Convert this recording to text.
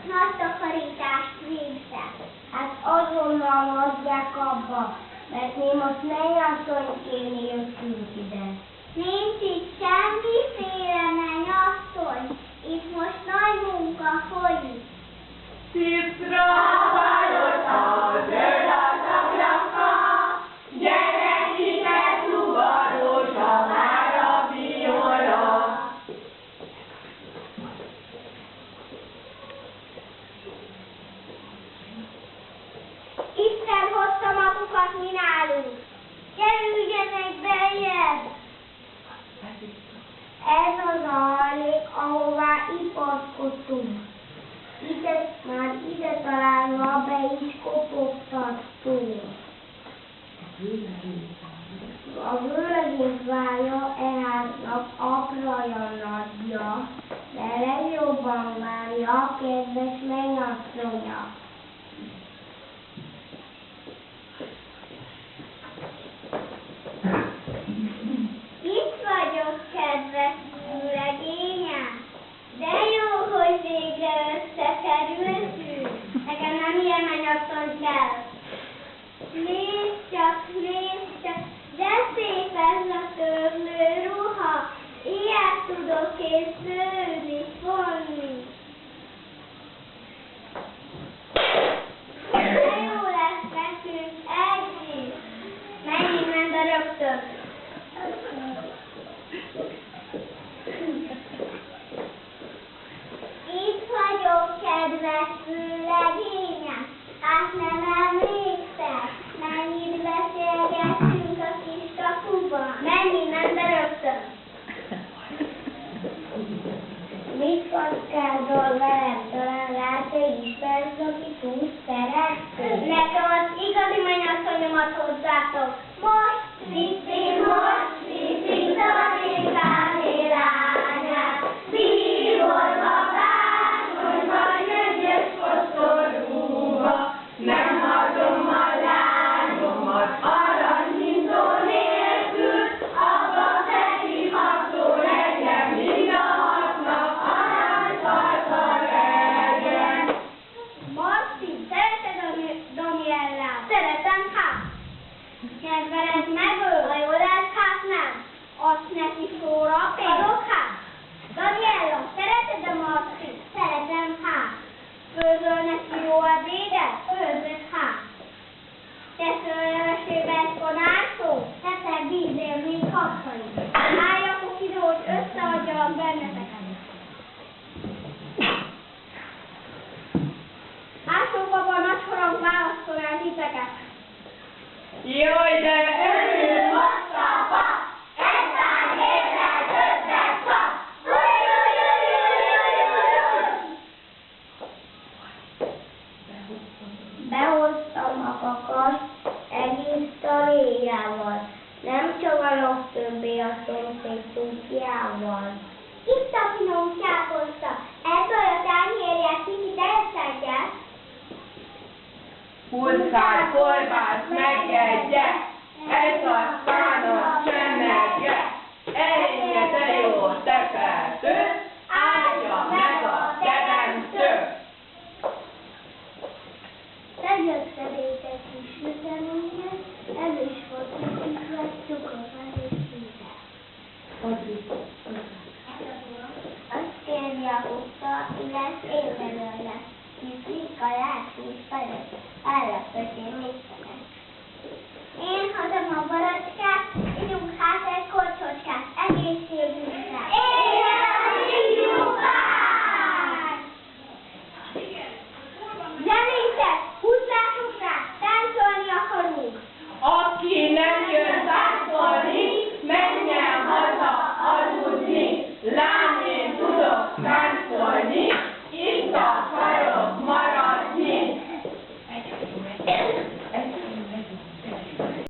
Nagy takarítást végzett. Hát azonnal adják abba, mert mi most mennyasszonyként jöttünk ide. Nincs itt semmiféle mennyasszony, itt most nagy munka folyik. Szívra várott a zöld ablaka, gyerekeket ugarósa vár a viola. Isten hozta magukat mi nálunk. Kerüljenek beljebb! Ez az a hallék, ahová ipaszkodtunk. Ide találva be is kopogtattunk. A vőlegény várja e háznak apraja nagyja, de legjobban várja a kedves mennyasszonya. Itt vagyok, kedves vőlegényem! De jó, hogy végre összekerültünk. Nekem nem ilyen mennyasszony kell. Nézd csak, de szép ez a törlő ruha. Ilyet tudok én szőni, fonni. De jó lesz nekünk együtt. Menj innen, de rögtön. Itt vagyok, kedves vőlegényem, hát nem emlékszel, mennyit beszélgettünk a kis kapuban. Menj innen, de rögtön! Mit kockázol velem? Talán rá te ismersz, aki túl szeretsz? Nekem az igazi mennyasszonyomat hozzátok. Most viszik Tanékáné lányát, bíborba, bársonyba, gyöngyös koszorúba. Nem adom a lányomat aranyhintó nélkül, abba felhívható legyen, mind a hatnak aranyfarka legyen. Marci, szereted a Daniellát? Szeretem, hát. Kedveled megöl, ha jól lesz, hát nem. Azt neki szóra adok, hát. Daniella, szereted a Marci? Szeretem, hát. Főzöl neki jó ebédet? Főzök, hát. Teszel a levesébe egy konársó? Teszel vízél, mint hatszai. Állj a kukidót, összeadjalak benneteket. Ásóbaba nagy harang válaszol el titeket. Jaj, de örül Moszkva, ezzel héttel többet kap. Behoztam a kakas egész taléjával, nem csavarok többé a szomszéd csúkjával. Itt a finom káposzta, ebből a tányérját kicsit elszedjek. Húzzál kolbász meg egyet, ez a szános csemege. Elénye de jó tekertő, áldja meg a teremtő. Legyötterétek kis süteményet, el is volt nekik cukorral és vízzel. Azt kérni a húzta, lesz én belőle. Kicsi, kalácsi, felett, állapvetén mit felett. Én hozom a baracskát,